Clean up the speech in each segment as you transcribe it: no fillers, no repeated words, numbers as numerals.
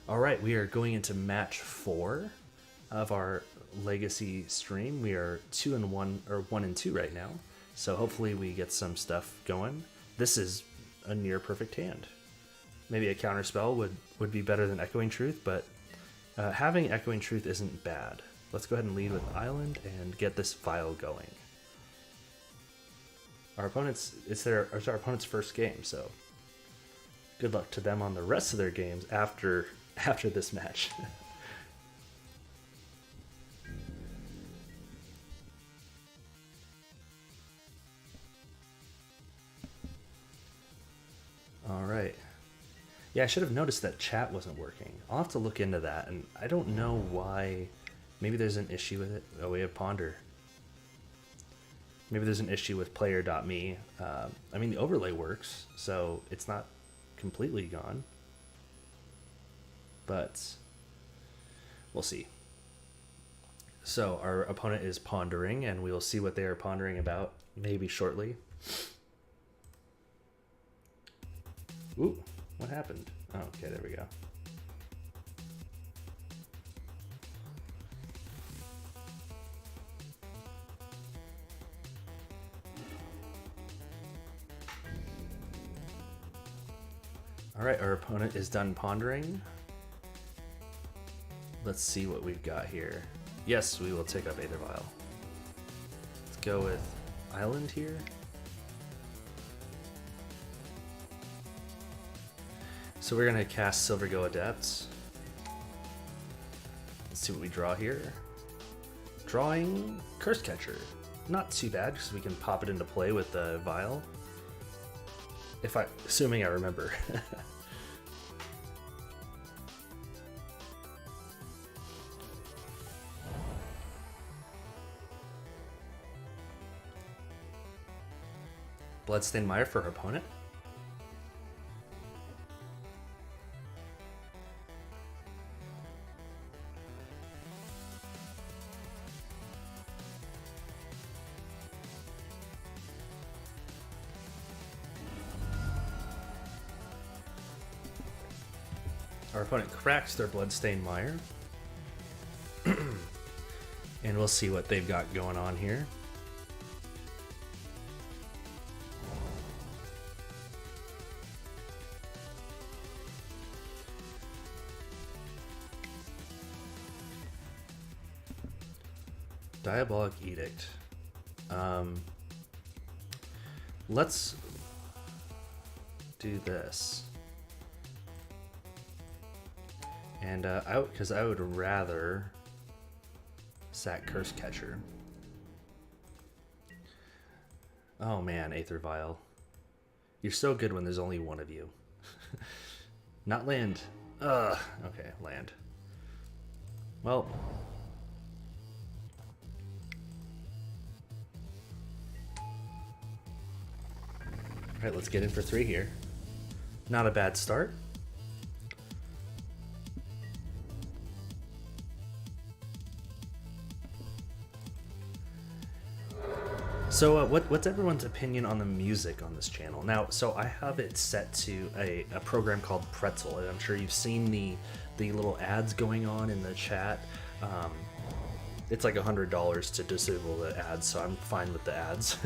All right, we are going into match 4 of our Legacy stream. We are 2-1 or 1-2 right now, so hopefully we get some stuff going. This is a near perfect hand. Maybe a counter spell would be better than Echoing Truth, but having Echoing Truth isn't bad. Let's go ahead and lead with Island and get this vial going. It's our opponent's first game, so good luck to them on the rest of their games after this match. All right. Yeah, I should have noticed that chat wasn't working. I'll have to look into that, and I don't know why. Maybe there's an issue with it. Oh, we have Ponder. Maybe there's an issue with player.me. I mean, the overlay works, so it's not completely gone. But we'll see. So our opponent is pondering, and we will see what they are pondering about maybe shortly. Ooh, what happened? Oh, okay, there we go. All right, our opponent is done pondering. Let's see what we've got here. Yes, we will take up Aether Vial. Let's go with Island here. So we're gonna cast Silvergo Adepts. Let's see what we draw here. Drawing Curse Catcher. Not too bad, because we can pop it into play with the Vial. Assuming I remember. Bloodstained Mire for her opponent. Our opponent cracks their Bloodstained Mire. And we'll see what they've got going on here. Diabolic Edict. Let's do this. And because I would rather sack Curse Catcher. Oh man, Aether Vial. You're so good when there's only one of you. Not land. Ugh. Okay, land. Well. Alright, let's get in for 3 here. Not a bad start. So what's everyone's opinion on the music on this channel? Now, so I have it set to a program called Pretzel, and I'm sure you've seen the little ads going on in the chat. It's like $100 to disable the ads, so I'm fine with the ads.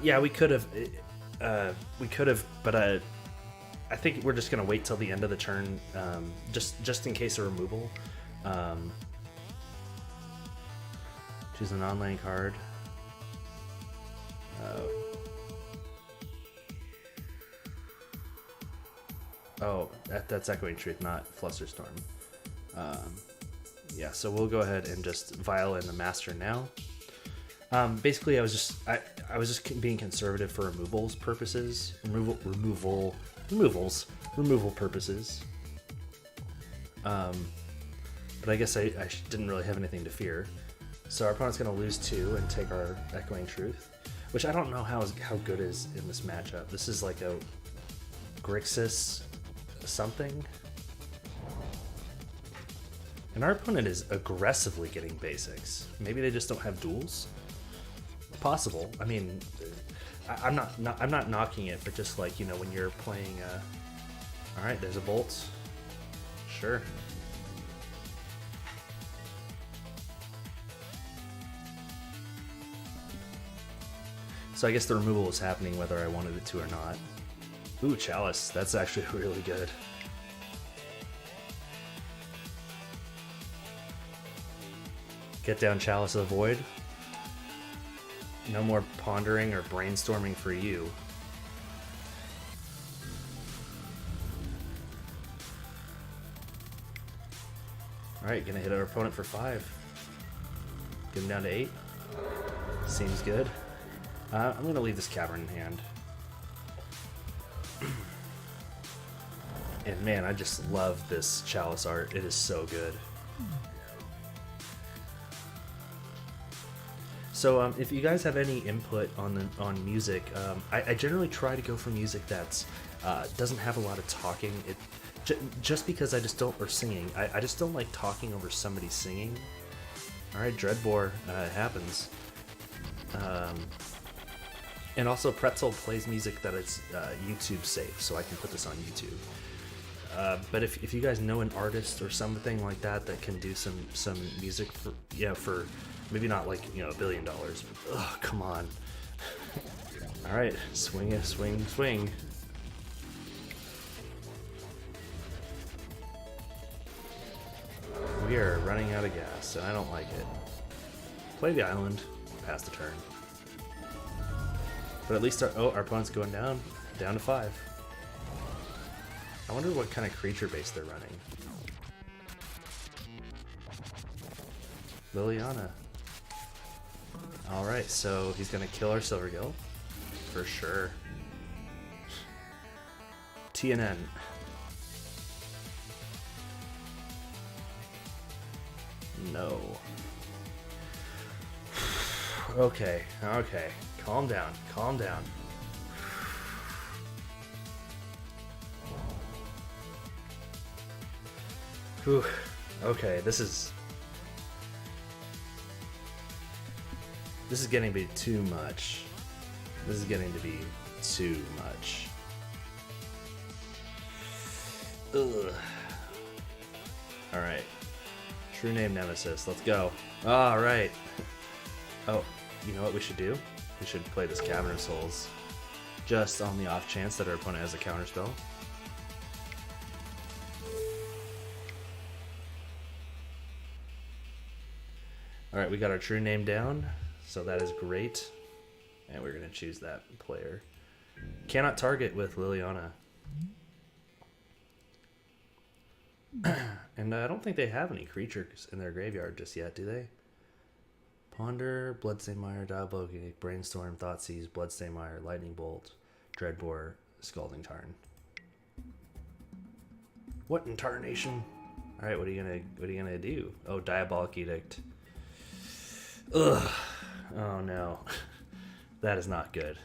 Yeah, we could have, but I think we're just gonna wait till the end of the turn, just in case of removal. Choose an online card. Oh, that's Echoing Truth, not Flusterstorm. Yeah, so we'll go ahead and just vial in the master now. Basically, I was just being conservative for removal purposes. Removal purposes. But I guess I didn't really have anything to fear. So our opponent's going to lose 2 and take our Echoing Truth, which I don't know how good is in this matchup. This is like a Grixis something. And our opponent is aggressively getting basics. Maybe they just don't have duels. Possible. I mean, I'm not knocking it, but just like, you know, when you're playing All right, there's a bolt. Sure. So I guess the removal was happening whether I wanted it to or not. Ooh, Chalice. That's actually really good. Get down, Chalice of the Void. No more pondering or brainstorming for you. Alright, gonna hit our opponent for 5. Get him down to 8. Seems good. I'm gonna leave this Cavern in hand. And man, I just love this Chalice art. It is so good. So if you guys have any input on music, I generally try to go for music that's doesn't have a lot of talking. Just because I just don't, or singing, I just don't like talking over somebody singing. All right, Dreadbore, it happens. And also Pretzel plays music that is YouTube safe, so I can put this on YouTube. But if you guys know an artist or something like that that can do some music for maybe not like $1 billion, but come on. All right, swing, swing. We are running out of gas, and I don't like it. Play the island, pass the turn. But at least our opponent's going down to 5. I wonder what kind of creature base they're running. Liliana. Alright, so he's gonna kill our Silvergill. For sure. TNN. No. Okay. Calm down. Whew. Okay, this is getting to be too much. Ugh. Alright. True name Nemesis. Let's go. Alright. Oh, you know what we should do? We should play this Cavern of Souls. Just on the off chance that our opponent has a counterspell. Alright, we got our true name down, so that is great. And we're going to choose that player. Cannot target with Liliana. And I don't think they have any creatures in their graveyard just yet, do they? Ponder, Bloodstained Mire, Diabolic, Brainstorm, Thoughtseize, Bloodstained Mire, Lightning Bolt, Dreadbore, Scalding Tarn. What in tarnation? Alright, what are you gonna do? Oh, Diabolic Edict. Ugh. Oh no. That is not good.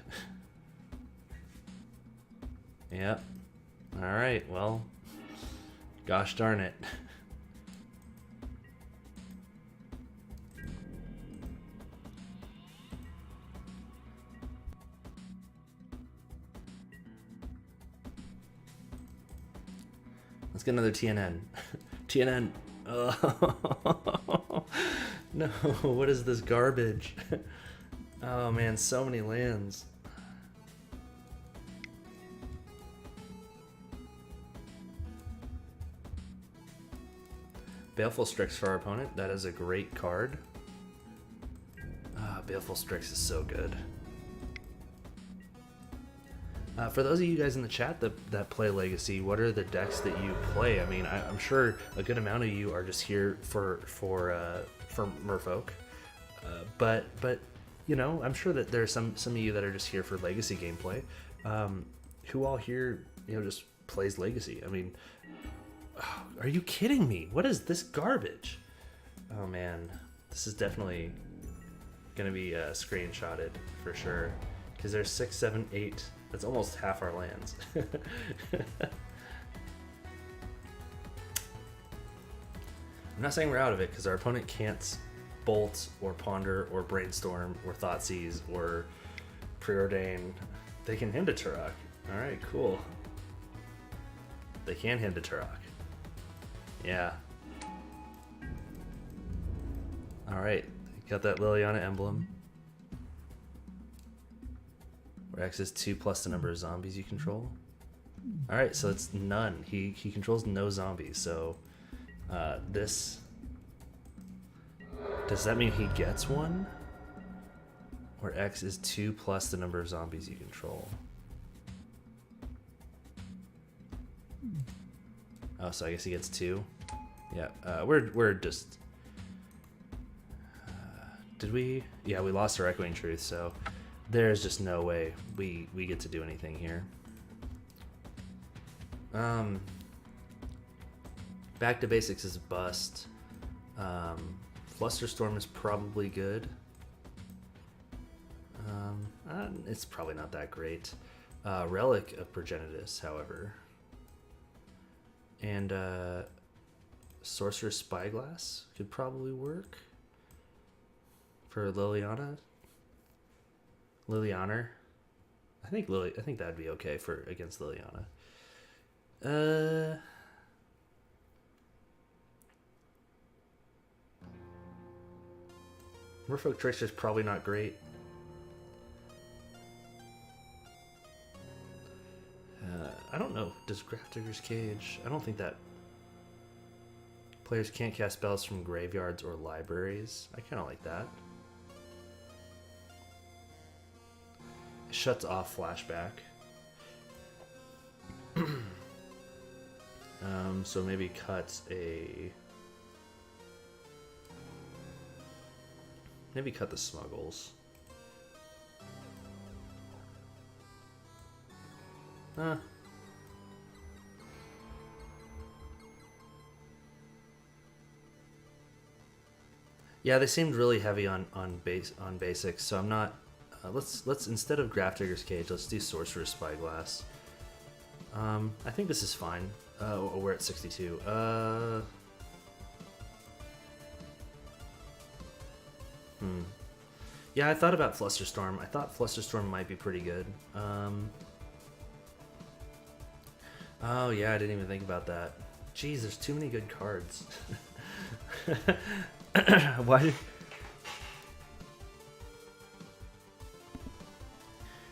Yep. Alright, well. Gosh darn it. Let's get another TNN. TNN. Oh. No, what is this garbage? Oh man, so many lands. Baleful Strix for our opponent. That is a great card. Baleful Strix is so good. For those of you guys in the chat that play Legacy, what are the decks that you play? I mean, I'm sure a good amount of you are just here for Merfolk, but you know, I'm sure that there's some of you that are just here for Legacy gameplay. Who all here, you know, just plays Legacy? I mean, are you kidding me? What is this garbage? Oh man, this is definitely gonna be screenshotted for sure, because there's 6, 7, 8. That's almost half our lands. I'm not saying we're out of it, because our opponent can't bolt or ponder or brainstorm or thoughtseize or preordain. They can hint a Turok. All right, cool. they can hit a Turok. Yeah. Alright, got that Liliana emblem. Where X is 2 plus the number of zombies you control. Alright, so it's none. He controls no zombies, so this... Does that mean he gets one? Where X is 2 plus the number of zombies you control. Oh, so I guess he gets 2. Yeah, we're just... did we? Yeah, we lost our Echoing Truth, so there's just no way we get to do anything here. Back to Basics is a bust. Flusterstorm is probably good. It's probably not that great. Relic of Progenitus, however. And Sorcerer's Spyglass could probably work for Liliana. I think that'd be okay for against Liliana. Merfolk Tracer's probably not great. I don't know. Does Grafdigger's Cage? I don't think that... Players can't cast spells from graveyards or libraries. I kind of like that. It shuts off flashback. So maybe cuts a... Maybe cut the Smuggles. Yeah, they seemed really heavy on basics, so I'm not. Let's instead of Grafdigger's Cage, let's do Sorcerer's Spyglass. I think this is fine. We're at 62. Yeah, I thought about Flusterstorm. I thought Flusterstorm might be pretty good. Oh yeah, I didn't even think about that. Jeez, there's too many good cards.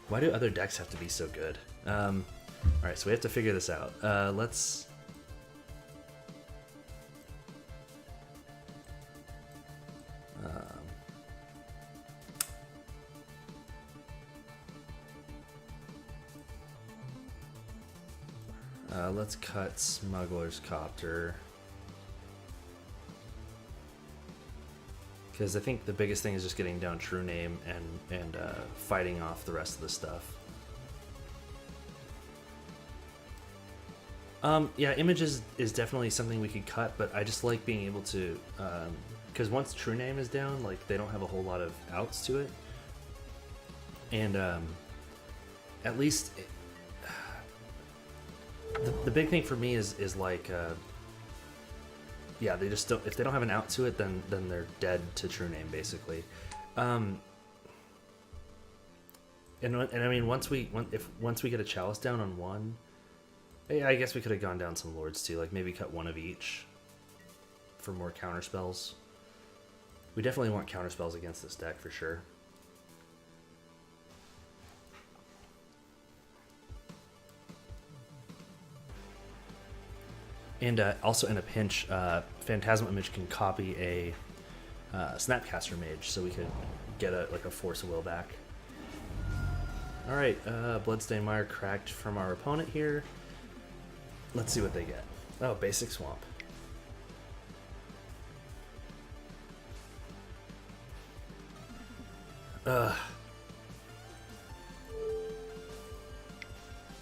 Why do other decks have to be so good? Alright, so we have to figure this out. Let's cut Smuggler's Copter. Because I think the biggest thing is just getting down True Name and fighting off the rest of the stuff. Yeah, Images is definitely something we could cut, but I just like being able to... Because once True Name is down, like, they don't have a whole lot of outs to it. And at least... The big thing for me is like... yeah, they just don't. If they don't have an out to it, then they're dead to True Name, basically. And I mean, once we get a Chalice down on one, yeah, I guess we could have gone down some Lords too. Like maybe cut one of each for more counter spells. We definitely want counter spells against this deck for sure. And also in a pinch, Phantasmal Image can copy a Snapcaster Mage, so we could get a Force of Will back. All right, Bloodstained Mire cracked from our opponent here. Let's see what they get. Oh, Basic Swamp. Well,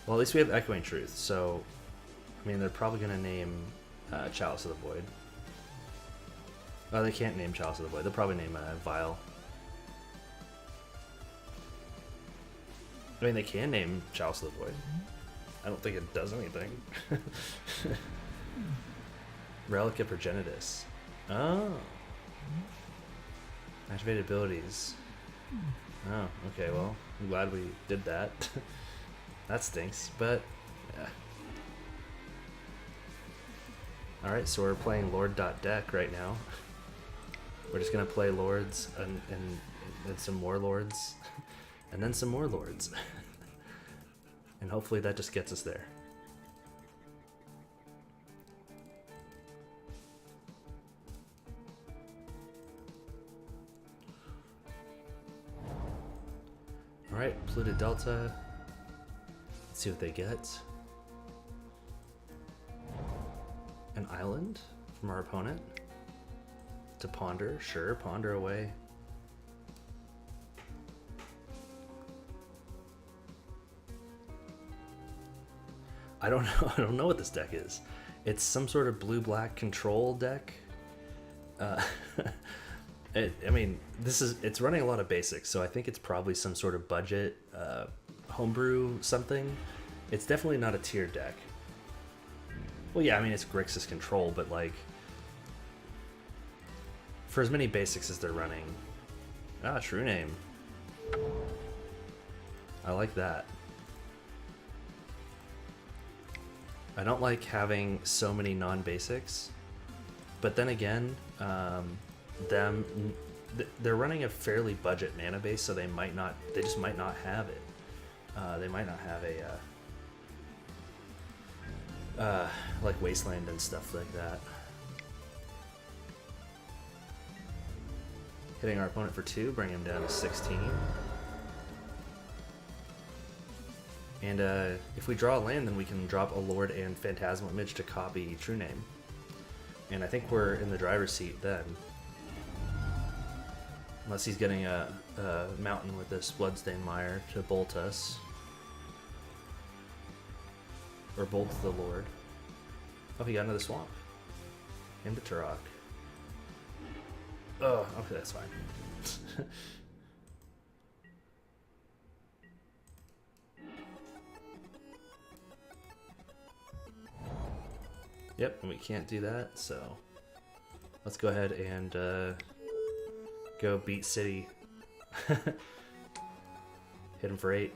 at least we have Echoing Truth, so... I mean, they're probably going to name Chalice of the Void. Oh, they can't name Chalice of the Void. They'll probably name Vial. I mean, they can name Chalice of the Void. I don't think it does anything. Relic of Progenitus. Oh. Activated abilities. Oh, okay, well, I'm glad we did that. That stinks, but... Yeah. Alright, so we're playing Lord.deck right now. We're just gonna play Lords and some more Lords. And then some more Lords. And hopefully that just gets us there. Alright, Pluto Delta. Let's see what they get. An island from our opponent. To ponder, sure, ponder away. I don't know. I don't know what this deck is. It's some sort of blue-black control deck. I mean, it's running a lot of basics, so I think it's probably some sort of budget homebrew something. It's definitely not a tier deck. Well, yeah, I mean, it's Grixis control, but like, for as many basics as they're running. Ah, true name. I like that. I don't like having so many non-basics, but then again, they're running a fairly budget mana base, so they just might not have it. They might not have a like Wasteland and stuff like that. Hitting our opponent for 2, bring him down to 16. And if we draw a land, then we can drop a Lord and Phantasmal Image to copy True Name. And I think we're in the driver's seat then. Unless he's getting a mountain with this Bloodstained Mire to bolt us. Or bolt the Lord. Oh, he got another swamp. And a Turok. Oh, okay, that's fine. Yep, and we can't do that, so let's go ahead and go beat City. Hit him for 8.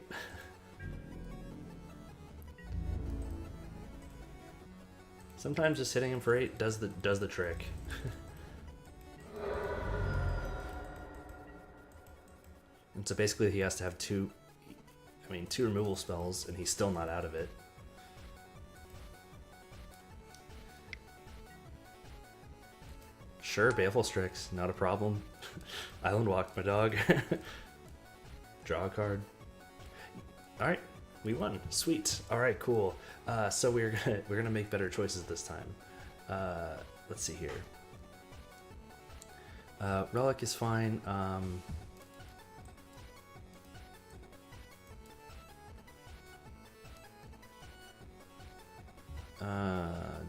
Sometimes just hitting him for 8 does the trick. And so basically he has to have 2 removal spells, and he's still not out of it. Sure, Baleful Strix, not a problem. Island Walk, my dog. Draw a card. Alright, we won. Sweet. Alright, cool. So we're gonna make better choices this time. Let's see here. Relic is fine.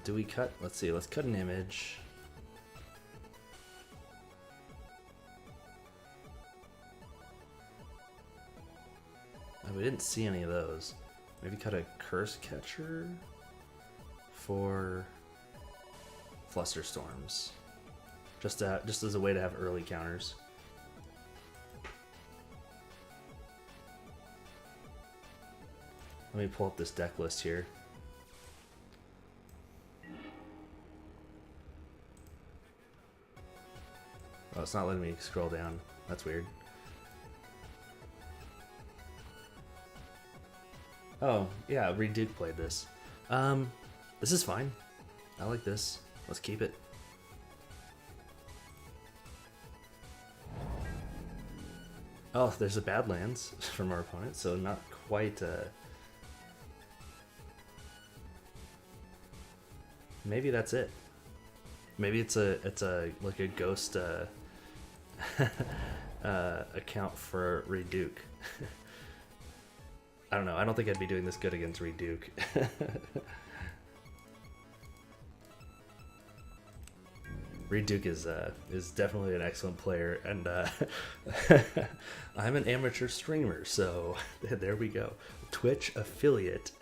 Do we cut? Let's see. Let's cut an image. We didn't see any of those. Maybe cut a Curse Catcher for Flusterstorms. Just as a way to have early counters. Let me pull up this deck list here. Oh, it's not letting me scroll down. That's weird. Oh, yeah, Reed Duke played this. This is fine. I like this. Let's keep it. Oh, there's a Badlands from our opponent, so not quite, maybe that's it. Maybe it's like a ghost, account for Reed Duke. I don't know. I don't think I'd be doing this good against Reed Duke. Reed Duke is definitely an excellent player, and I'm an amateur streamer, so there we go. Twitch affiliate.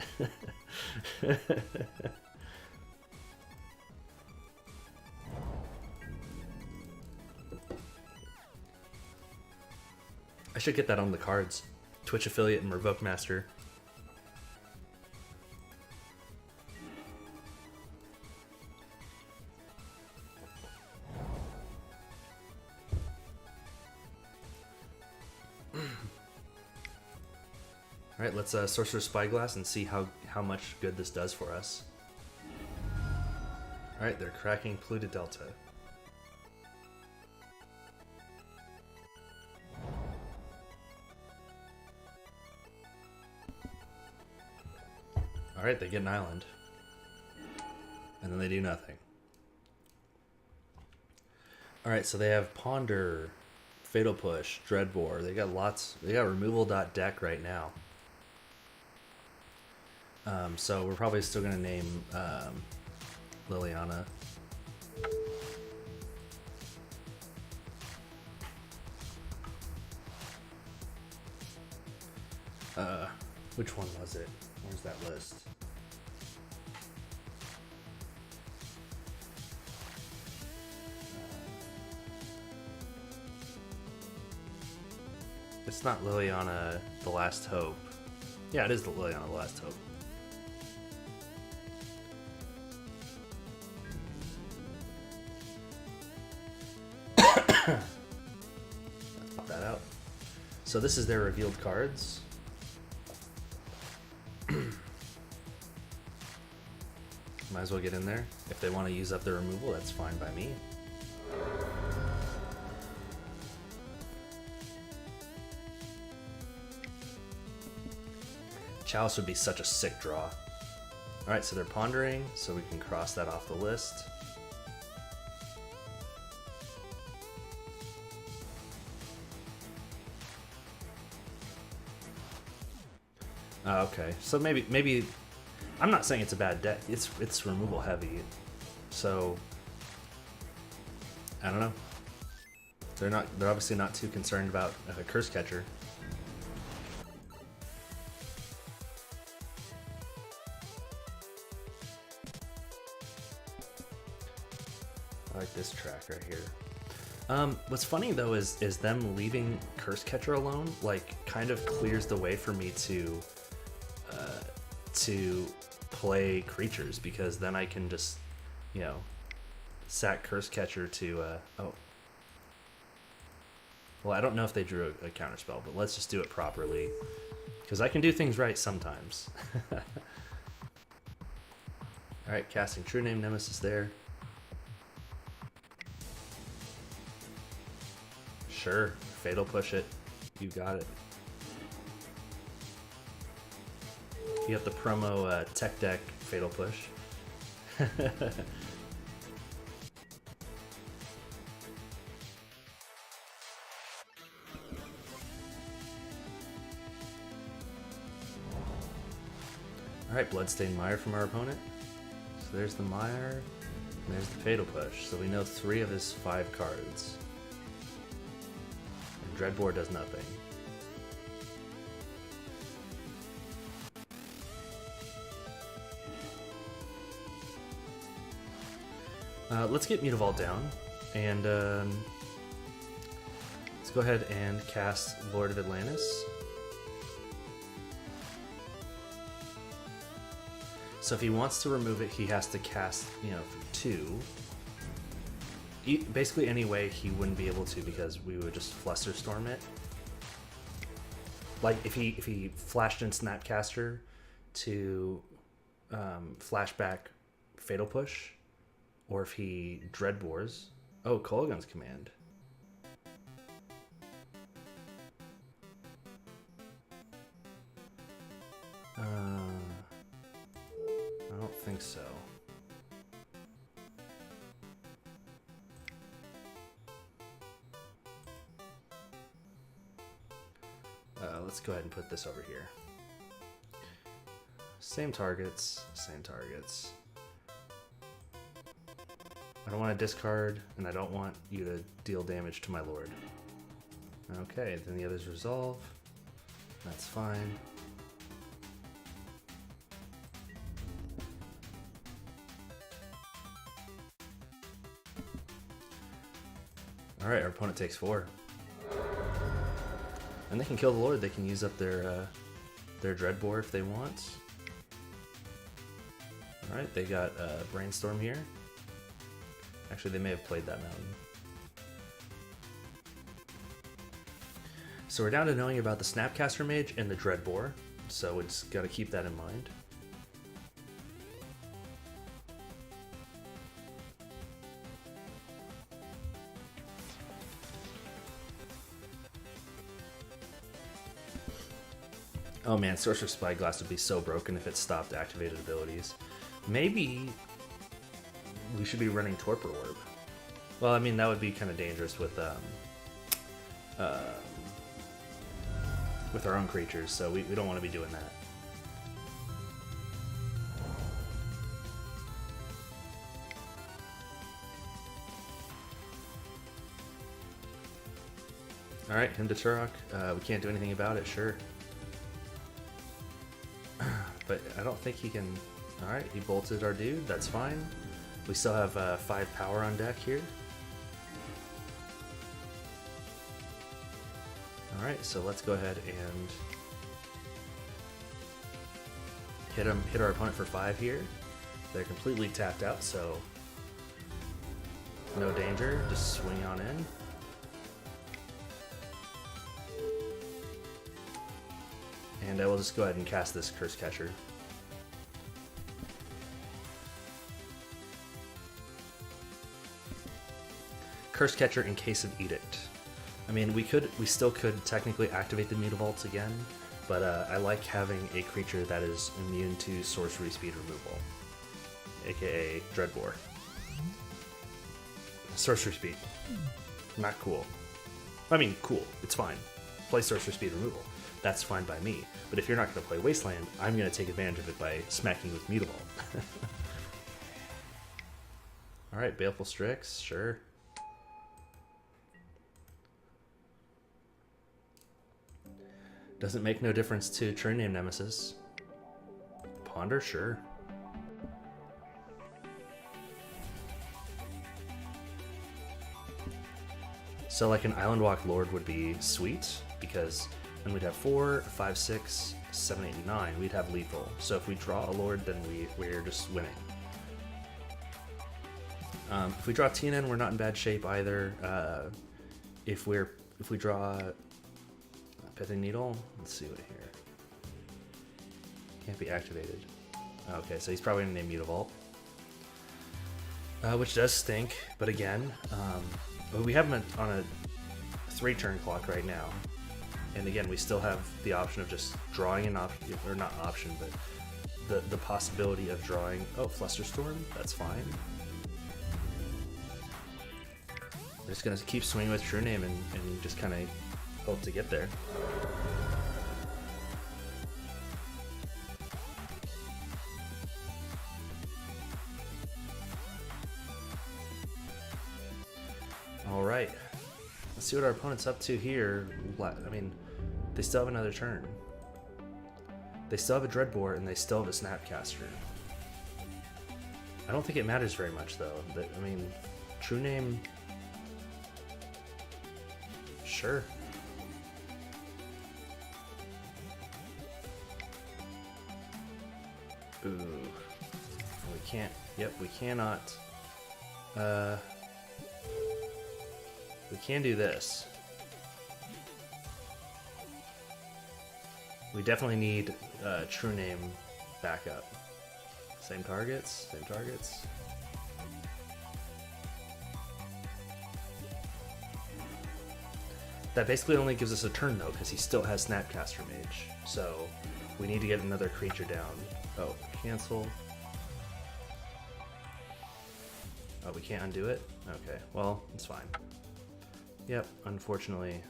I should get that on the cards. Twitch affiliate and Revoke Master. All right, let's Sorcerer's Spyglass and see how much good this does for us. All right, they're cracking Polluted Delta. All right, they get an island. And then they do nothing. All right, so they have Ponder, Fatal Push, Dreadbore. They got lots. They got removal.deck right now. So we're probably still gonna name Liliana. Which one was it? Where's that list? It's not Liliana the Last Hope. Yeah, it is the Liliana the Last Hope. Let's pop that out. So this is their revealed cards. Might as well get in there. If they want to use up their removal, that's fine by me. Chalice would be such a sick draw. Alright, so they're pondering, so we can cross that off the list. Okay, so maybe I'm not saying it's a bad deck. It's removal heavy, so I don't know. They're obviously not too concerned about a Curse Catcher. I like this track right here. What's funny though is them leaving Curse Catcher alone, like, kind of clears the way for me to play creatures, because then I can just, you know, sack Curse Catcher to oh. Well, I don't know if they drew a counterspell, but let's just do it properly, because I can do things right sometimes. Alright, casting True Name Nemesis there. Sure, Fatal Push it. You got it. You have the promo tech deck Fatal Push. Alright, Bloodstained Mire from our opponent. So there's the Mire, and there's the Fatal Push. So we know 3 of his 5 cards. And Dreadbore does nothing. Let's get Mutavault down, and let's go ahead and cast Lord of Atlantis. So if he wants to remove it, he has to cast, you know, for 2. Basically any way he wouldn't be able to, because we would just Flusterstorm it. Like if he flashed in Snapcaster to flashback Fatal Push, or if he Dreadbores. Oh, Kolaghan's Command. I don't think so. Let's go ahead and put this over here. Same targets, same targets. I don't want to discard, and I don't want you to deal damage to my lord. Okay, then the others resolve. That's fine. Alright, our opponent takes 4. And they can kill the lord. They can use up their Dreadbore if they want. Alright, they got Brainstorm here. Actually, they may have played that mountain. So we're down to knowing about the Snapcaster Mage and the Dreadbore. So we just got to keep that in mind. Oh man, Sorcerer's Spyglass would be so broken if it stopped activated abilities. Maybe we should be running Torpor Orb. Well, I mean, that would be kind of dangerous with our own creatures, so we don't want to be doing that. Alright, him to Turok. We can't do anything about it, sure. But I don't think he can... Alright, he bolted our dude, that's fine. We still have 5 power on deck here. Alright, so let's go ahead and hit our opponent for 5 here. They're completely tapped out, so no danger, just swing on in. And I will just go ahead and cast this Curse Catcher. Curse Catcher in case of Edict. I mean, we still could technically activate the Mutavaults again, but I like having a creature that is immune to sorcery speed removal, aka Dreadbore. Sorcery speed, not cool. I mean, cool. It's fine. Play sorcery speed removal. That's fine by me. But if you're not going to play Wasteland, I'm going to take advantage of it by smacking with Mutavault. All right, Baleful Strix, sure. Doesn't make no difference to True Name Nemesis. Ponder, sure. So like an Island Walk Lord would be sweet, because then we'd have 4, 5, 6, 7, 8, 9. We'd have lethal. So if we draw a Lord, then we're just winning. If we draw TNN, we're not in bad shape either. If we draw Pithing Needle, let's see what here. Can't be activated. Okay, so he's probably gonna name Mutavault, which does stink. But again, we have him on a 3-turn clock right now, and again, we still have the option of just drawing an option, or not option, but the possibility of drawing. Oh, Flusterstorm, that's fine. We're just gonna keep swinging with True Name and just kind of hope to get there. All right, let's see what our opponent's up to here. I mean, they still have another turn. They still have a Dreadbore and they still have a Snapcaster. I don't think it matters very much though. I mean, True Name, sure. Ooh, we can't. Yep, we cannot. We can do this. We definitely need True Name backup. Same targets, same targets. That basically only gives us a turn though, because he still has Snapcaster Mage. So we need to get another creature down. Oh, cancel. Oh, we can't undo it? Okay, well, it's fine. Yep, unfortunately.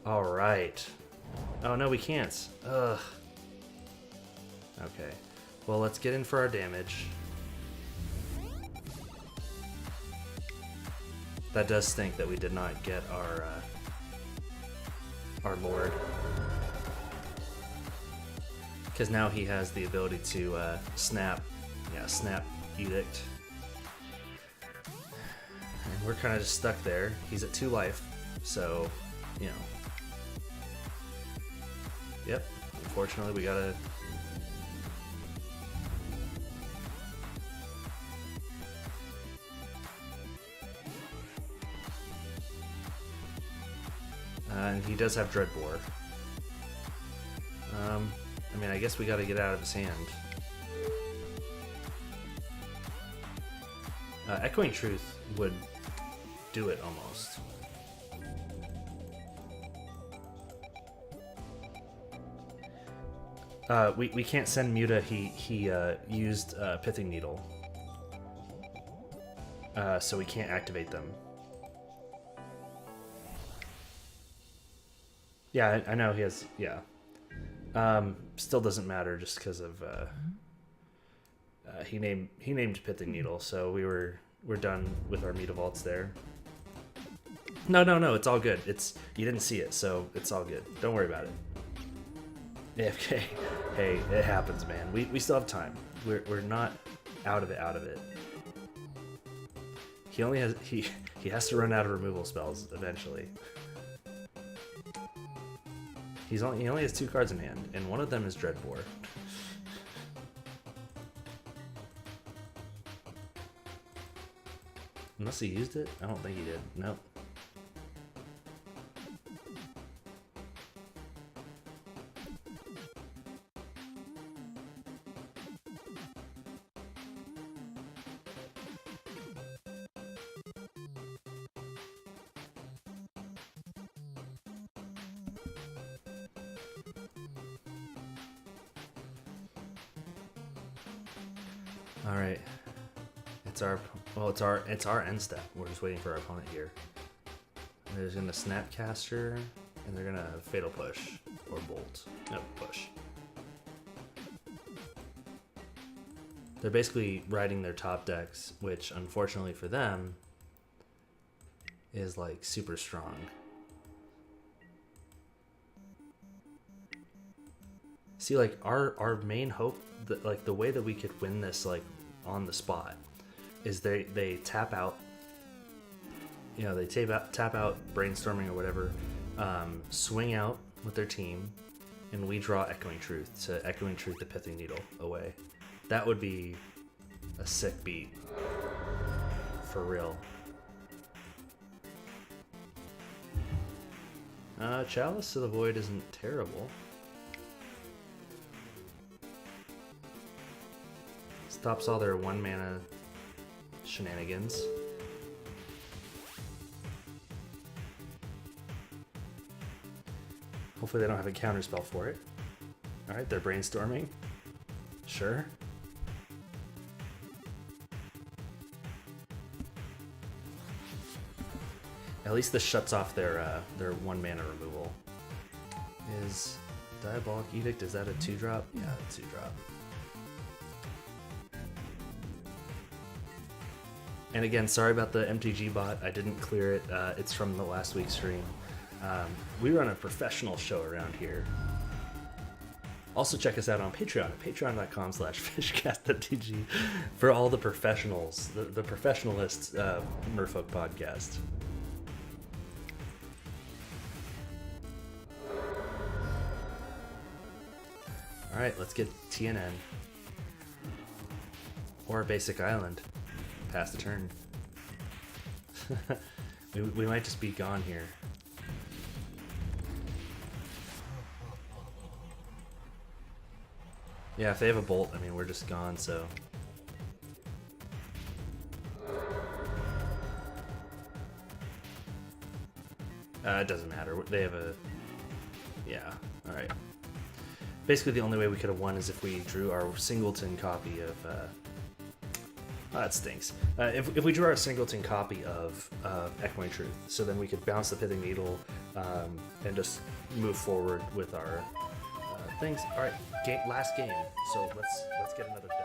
Alright. Oh no, we can't. Ugh. Okay. Well, let's get in for our damage. That does stink that we did not get our Lord. Because now he has the ability to snap Edict. And we're kind of just stuck there. He's at 2 life, so, you know. Yep, unfortunately we gotta... And he does have Dreadbore. mean, I guess we gotta get out of his hand. Echoing Truth would do it almost. We can't send Muta. He used Pithing Needle, so we can't activate them. Yeah, I know he has. Yeah, still doesn't matter just because of he named Pithing Needle, so we're done with our Mutavaults there. No, it's all good. You didn't see it, so it's all good. Don't worry about it. AFK. Hey, it happens, man. We still have time. We're not out of it. He only has he has to run out of removal spells eventually. He only has 2 cards in hand, and one of them is Dreadbore. Unless he used it? I don't think he did. Nope. All right. It's our end step. We're just waiting for our opponent here. There's gonna Snapcaster, and they're gonna Fatal Push or Bolt. No, Push. They're basically riding their top decks, which unfortunately for them is like super strong. See, like our main hope, like the way that we could win this like on the spot, is they tap out. You know, they tap out Brainstorming or whatever, swing out with their team, and we draw Echoing Truth to Echoing Truth the Pithing Needle away. That would be a sick beat. For real. Chalice to the Void isn't terrible. Stops all their 1 mana shenanigans. Hopefully they don't have a counterspell for it. Alright, they're Brainstorming. Sure. At least this shuts off their 1 mana removal. Is Diabolic Edict, is that a 2-drop? Yeah, a 2-drop. And again, sorry about the MTG bot. I didn't clear it. It's from the last week's stream. We run a professional show around here. Also check us out on Patreon at patreon.com/fishcast.tg for all the professionals, the professionalist Merfolk Podcast. All right, let's get TNN or Basic Island. Pass the turn. we might just be gone here. Yeah, if they have a bolt, I mean, we're just gone, so. It doesn't matter. They have a. Yeah, alright. Basically, the only way we could have won is if we drew our singleton copy of. Oh, that stinks. If we drew our singleton copy of Echoing Truth, so then we could bounce the Pithing Needle and just move forward with our things. All right, last game. So let's get another deck.